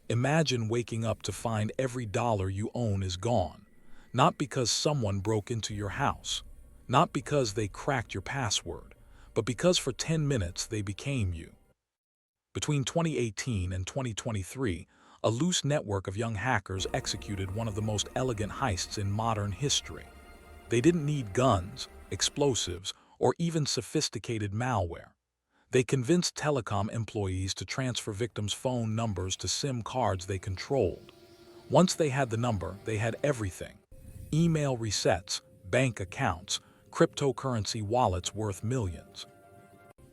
Imagine waking up to find every dollar you own is gone, not because someone broke into your house, not because they cracked your password, but because for 10 minutes they became you. Between 2018 and 2023, a loose network of young hackers executed one of the most elegant heists in modern history. They didn't need guns, explosives, or even sophisticated malware. They convinced telecom employees to transfer victims' phone numbers to SIM cards they controlled. Once they had the number, they had everything: email resets, bank accounts, cryptocurrency wallets worth millions.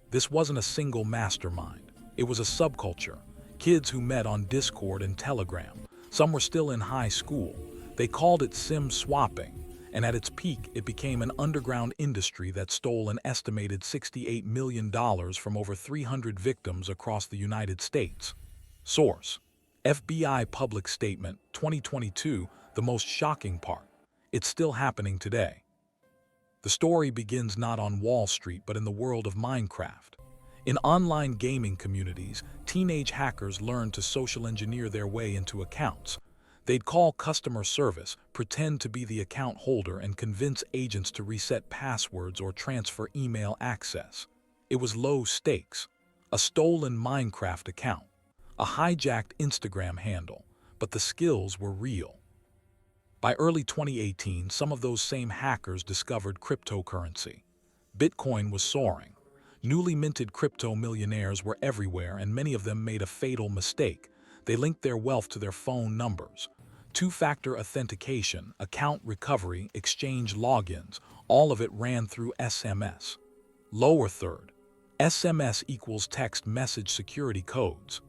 This wasn't a single mastermind. It was a subculture. Kids who met on Discord and Telegram. Some were still in high school. They called it SIM swapping, and at its peak, it became an underground industry that stole an estimated $68 million from over 300 victims across the United States. Source: FBI Public Statement, 2022. The most shocking part: it's still happening today. The story begins not on Wall Street but in the world of Minecraft. In online gaming communities, teenage hackers learned to social engineer their way into accounts. They'd call customer service, pretend to be the account holder, and convince agents to reset passwords or transfer email access. It was low stakes: a stolen Minecraft account, a hijacked Instagram handle, but the skills were real. By early 2018, some of those same hackers discovered cryptocurrency. Bitcoin was soaring. Newly minted crypto millionaires were everywhere, and many of them made a fatal mistake. They linked their wealth to their phone numbers. Two-factor authentication, account recovery, exchange logins, all of it ran through SMS. Lower third: SMS equals text message security codes.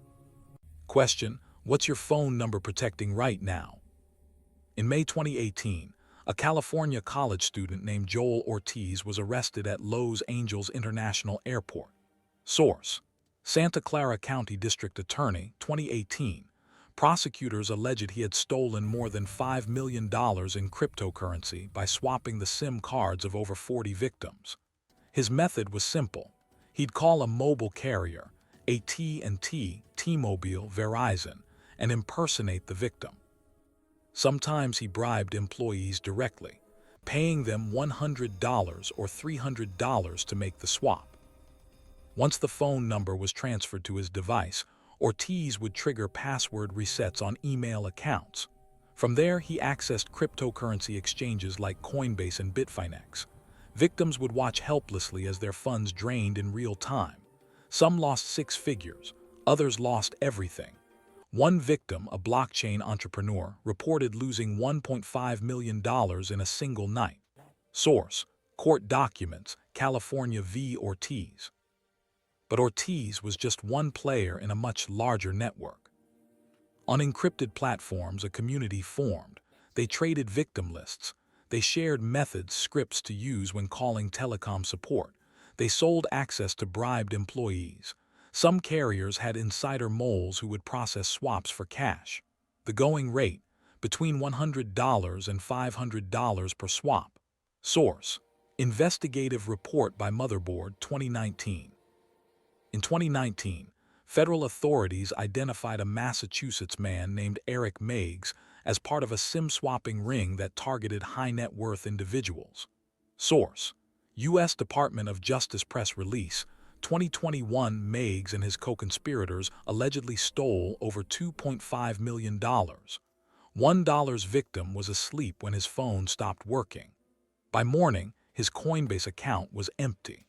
Question: what's your phone number protecting right now? In May 2018, a California college student named Joel Ortiz was arrested at Los Angeles International Airport. Source: Santa Clara County District Attorney, 2018. Prosecutors alleged he had stolen more than $5 million in cryptocurrency by swapping the SIM cards of over 40 victims. His method was simple. He'd call a mobile carrier, AT&T, T-Mobile, Verizon, and impersonate the victim. Sometimes he bribed employees directly, paying them $100 or $300 to make the swap. Once the phone number was transferred to his device, Ortiz would trigger password resets on email accounts. From there, he accessed cryptocurrency exchanges like Coinbase and Bitfinex. Victims would watch helplessly as their funds drained in real time. Some lost six figures, others lost everything. One victim, a blockchain entrepreneur, reported losing $1.5 million in a single night. Source: Court documents, California v. Ortiz. But Ortiz was just one player in a much larger network. On encrypted platforms, a community formed. They traded victim lists. They shared methods, scripts to use when calling telecom support. They sold access to bribed employees. Some carriers had insider moles who would process swaps for cash. The going rate: between $100 and $500 per swap. Source: Investigative Report by Motherboard, 2019. In 2019, federal authorities identified a Massachusetts man named Eric Meigs as part of a SIM-swapping ring that targeted high-net-worth individuals. Source: U.S. Department of Justice press release, 2021. Meigs and his co-conspirators allegedly stole over $2.5 million. $1 victim was asleep when his phone stopped working. By morning, his Coinbase account was empty.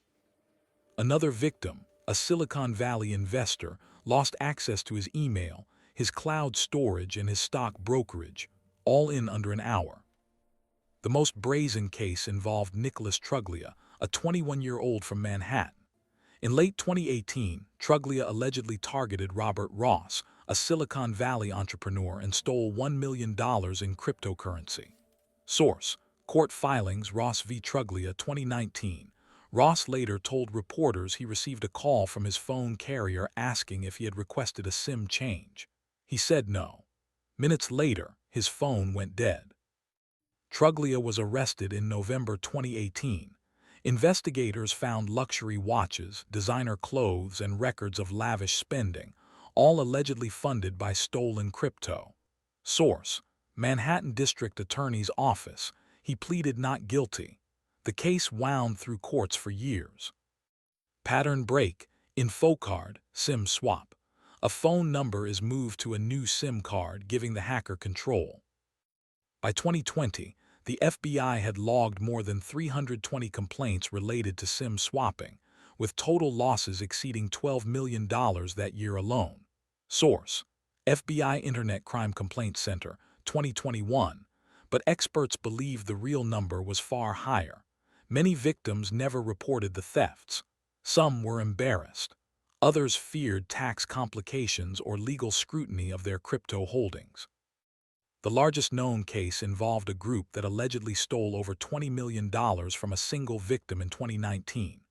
Another victim, a Silicon Valley investor, lost access to his email, his cloud storage, and his stock brokerage, all in under an hour. The most brazen case involved Nicholas Truglia, a 21-year-old from Manhattan. In late 2018, Truglia allegedly targeted Robert Ross, a Silicon Valley entrepreneur, and stole $1 million in cryptocurrency. Source: Court filings, Ross v. Truglia, 2019. Ross later told reporters he received a call from his phone carrier asking if he had requested a SIM change. He said no. Minutes later, his phone went dead. Truglia was arrested in November 2018. Investigators found luxury watches, designer clothes, and records of lavish spending, all allegedly funded by stolen crypto. Source: Manhattan District Attorney's Office. He pleaded not guilty. The case wound through courts for years. Pattern break: info card, SIM swap. A phone number is moved to a new SIM card, giving the hacker control. By 2020, the FBI had logged more than 320 complaints related to SIM swapping, with total losses exceeding $12 million that year alone. Source: FBI Internet Crime Complaint Center, 2021. But experts believe the real number was far higher. Many victims never reported the thefts. Some were embarrassed. Others feared tax complications or legal scrutiny of their crypto holdings. The largest known case involved a group that allegedly stole over $20 million from a single victim in 2019.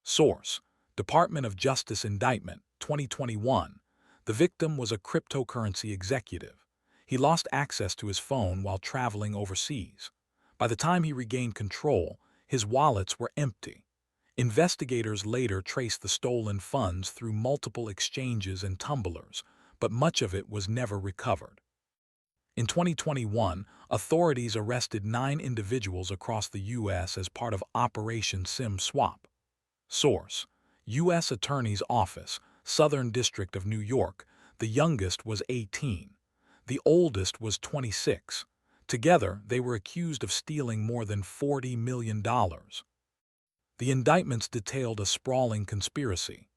Source: Department of Justice Indictment, 2021. The victim was a cryptocurrency executive. He lost access to his phone while traveling overseas. By the time he regained control, his wallets were empty. Investigators later traced the stolen funds through multiple exchanges and tumblers, but much of it was never recovered. In 2021, authorities arrested 9 individuals across the U.S. as part of Operation SIM Swap. Source: U.S. Attorney's Office, Southern District of New York. The youngest was 18. The oldest was 26. Together, they were accused of stealing more than $40 million. The indictments detailed a sprawling conspiracy: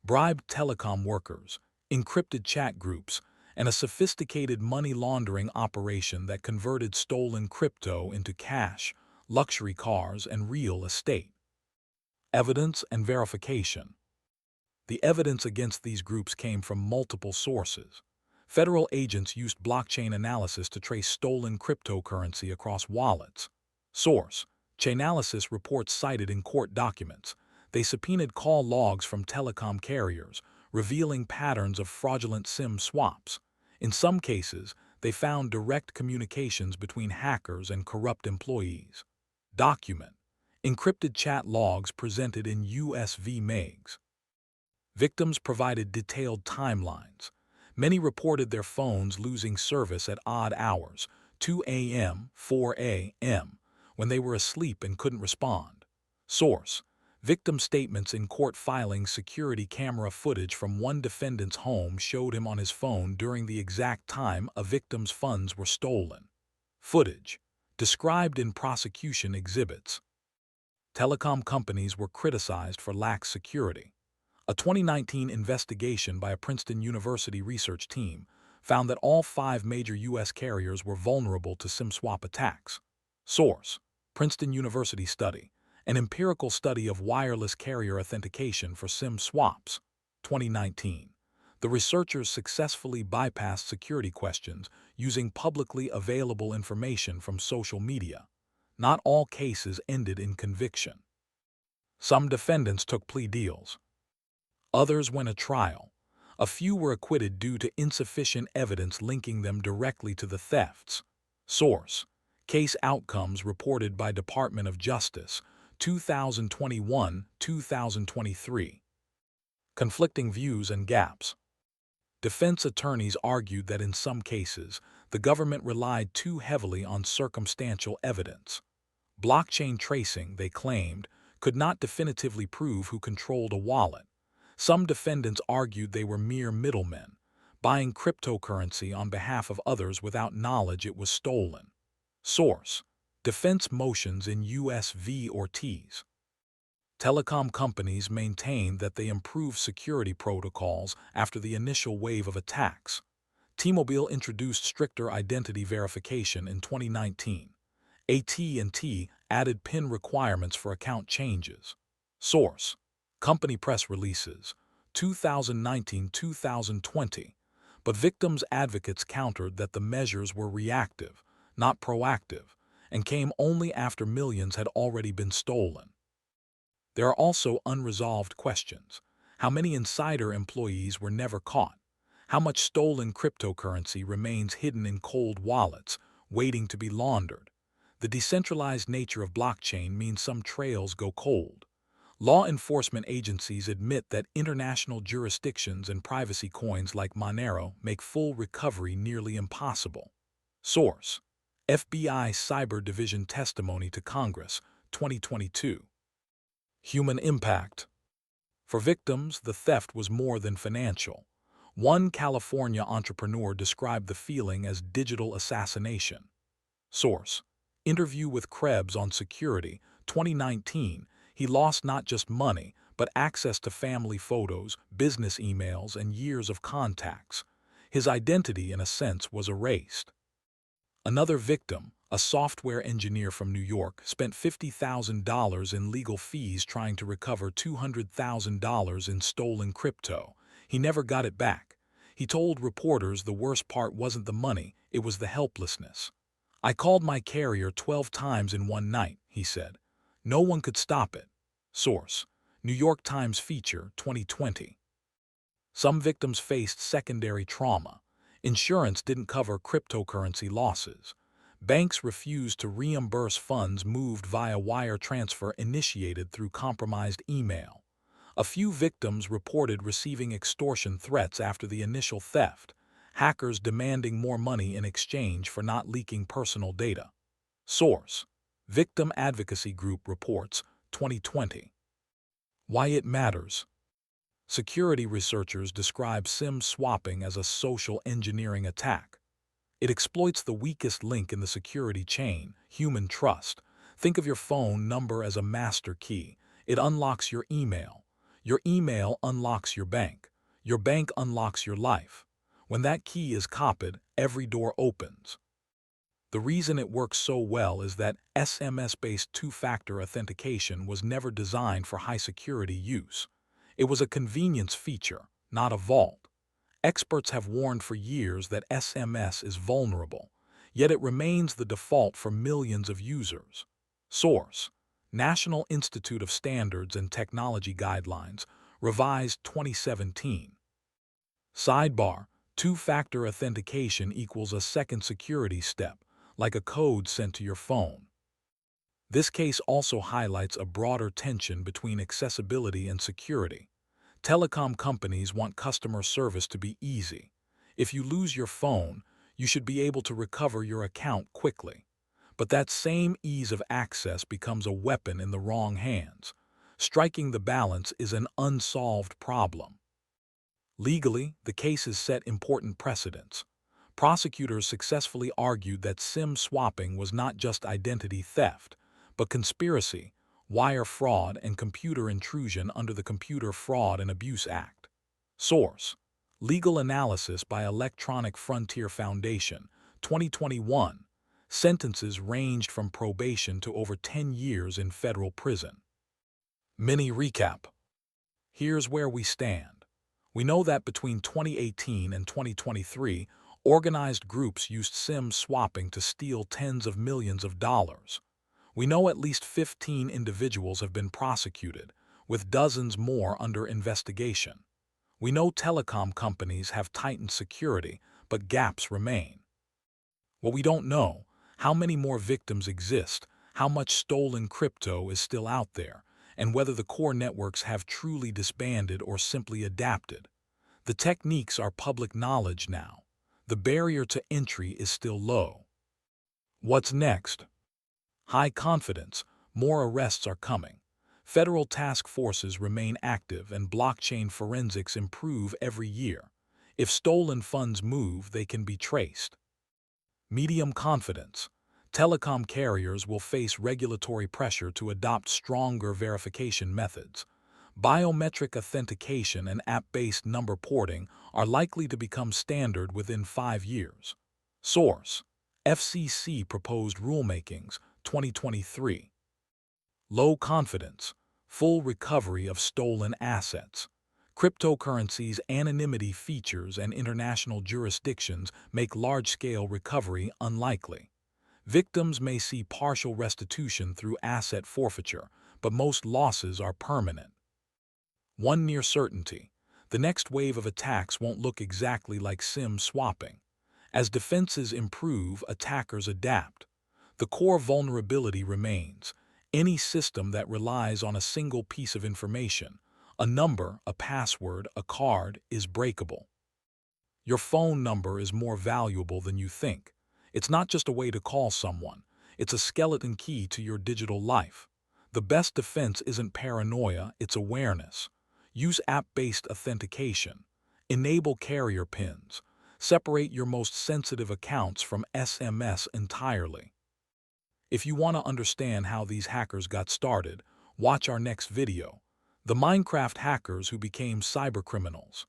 bribed telecom workers, encrypted chat groups, and a sophisticated money laundering operation that converted stolen crypto into cash, luxury cars, and real estate. Evidence and verification. The evidence against these groups came from multiple sources. Federal agents used blockchain analysis to trace stolen cryptocurrency across wallets. Source: Chainalysis reports cited in court documents. They subpoenaed call logs from telecom carriers, revealing patterns of fraudulent SIM swaps. In some cases, they found direct communications between hackers and corrupt employees. Document: encrypted chat logs presented in USV MEGs. Victims provided detailed timelines. Many reported their phones losing service at odd hours, 2 a.m., 4 a.m., when they were asleep and couldn't respond. Source: victim statements in court filings. Security camera footage from one defendant's home showed him on his phone during the exact time a victim's funds were stolen. Footage described in prosecution exhibits. Telecom companies were criticized for lax security. A 2019 investigation by a Princeton University research team found that all 5 major U.S. carriers were vulnerable to SIM swap attacks. Source: Princeton University study. An empirical study of wireless carrier authentication for SIM swaps. 2019. The researchers successfully bypassed security questions using publicly available information from social media. Not all cases ended in conviction. Some defendants took plea deals. Others went to trial. A few were acquitted due to insufficient evidence linking them directly to the thefts. Source: Case outcomes reported by Department of Justice, 2021-2023. Conflicting views and gaps. Defense attorneys argued that in some cases, the government relied too heavily on circumstantial evidence. Blockchain tracing, they claimed, could not definitively prove who controlled a wallet. Some defendants argued they were mere middlemen, buying cryptocurrency on behalf of others without knowledge it was stolen. Source: Defense motions in U.S. v. Ortiz. Telecom companies maintained that they improved security protocols after the initial wave of attacks. T-Mobile introduced stricter identity verification in 2019. AT&T added PIN requirements for account changes. Source: Company press releases, 2019-2020. But victims' advocates countered that the measures were reactive, not proactive, and came only after millions had already been stolen. There are also unresolved questions. How many insider employees were never caught? How much stolen cryptocurrency remains hidden in cold wallets, waiting to be laundered? The decentralized nature of blockchain means some trails go cold. Law enforcement agencies admit that international jurisdictions and privacy coins like Monero make full recovery nearly impossible. Source: FBI Cyber Division Testimony to Congress, 2022. Human impact. For victims, the theft was more than financial. One California entrepreneur described the feeling as digital assassination. Source: Interview with Krebs on Security, 2019. He lost not just money, but access to family photos, business emails, and years of contacts. His identity, in a sense, was erased. Another victim, a software engineer from New York, spent $50,000 in legal fees trying to recover $200,000 in stolen crypto. He never got it back. He told reporters the worst part wasn't the money, it was the helplessness. "I called my carrier 12 times in one night," he said. "No one could stop it." Source: New York Times Feature, 2020. Some victims faced secondary trauma. Insurance didn't cover cryptocurrency losses. Banks refused to reimburse funds moved via wire transfer initiated through compromised email. A few victims reported receiving extortion threats after the initial theft, hackers demanding more money in exchange for not leaking personal data. Source: Victim Advocacy Group Reports, 2020. Why it matters. Security researchers describe SIM swapping as a social engineering attack. It exploits the weakest link in the security chain, human trust. Think of your phone number as a master key. It unlocks your email. Your email unlocks your bank. Your bank unlocks your life. When that key is copied, every door opens. The reason it works so well is that SMS-based two-factor authentication was never designed for high-security use. It was a convenience feature, not a vault. Experts have warned for years that SMS is vulnerable, yet it remains the default for millions of users. Source: National Institute of Standards and Technology Guidelines, revised 2017. Sidebar: two-factor authentication equals a second security step, like a code sent to your phone. This case also highlights a broader tension between accessibility and security. Telecom companies want customer service to be easy. If you lose your phone, you should be able to recover your account quickly. But that same ease of access becomes a weapon in the wrong hands. Striking the balance is an unsolved problem. Legally, the cases set important precedents. Prosecutors successfully argued that SIM swapping was not just identity theft, but conspiracy, wire fraud, and computer intrusion under the Computer Fraud and Abuse Act. Source: Legal Analysis by Electronic Frontier Foundation, 2021. Sentences ranged from probation to over 10 years in federal prison. Mini recap. Here's where we stand. We know that between 2018 and 2023, organized groups used SIM swapping to steal tens of millions of dollars. We know at least 15 individuals have been prosecuted, with dozens more under investigation. We know telecom companies have tightened security, but gaps remain. What we don't know: how many more victims exist, how much stolen crypto is still out there, and whether the core networks have truly disbanded or simply adapted. The techniques are public knowledge now. The barrier to entry is still low. What's next? High confidence, more arrests are coming. Federal task forces remain active and blockchain forensics improve every year. If stolen funds move, they can be traced. Medium confidence. Telecom carriers will face regulatory pressure to adopt stronger verification methods. Biometric authentication and app-based number porting are likely to become standard within 5 years. Source: FCC Proposed Rulemakings, 2023. Low confidence, full recovery of stolen assets. Cryptocurrency's anonymity features and international jurisdictions make large-scale recovery unlikely. Victims may see partial restitution through asset forfeiture, but most losses are permanent. One near certainty: the next wave of attacks won't look exactly like SIM swapping. As defenses improve, attackers adapt. The core vulnerability remains: Any system that relies on a single piece of information, a number, a password, a card, is breakable. Your phone number is more valuable than you think. It's not just a way to call someone. It's a skeleton key to your digital life. The best defense isn't paranoia, it's awareness. Use app-based authentication. Enable carrier pins. Separate your most sensitive accounts from SMS entirely. If you want to understand how these hackers got started, watch our next video, The Minecraft Hackers Who Became Cybercriminals.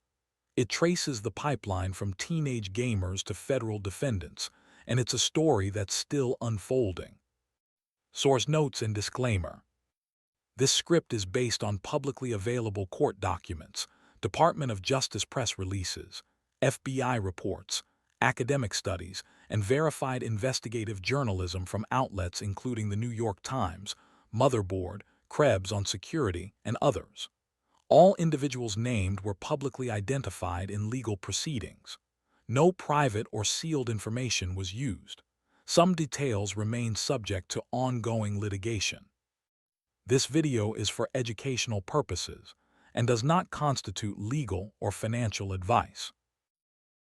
It traces the pipeline from teenage gamers to federal defendants, and it's a story that's still unfolding. Source notes and disclaimer. This script is based on publicly available court documents, Department of Justice press releases, FBI reports, academic studies, and verified investigative journalism from outlets including the New York Times, Motherboard, Krebs on Security, and others. All individuals named were publicly identified in legal proceedings. No private or sealed information was used. Some details remain subject to ongoing litigation. This video is for educational purposes and does not constitute legal or financial advice.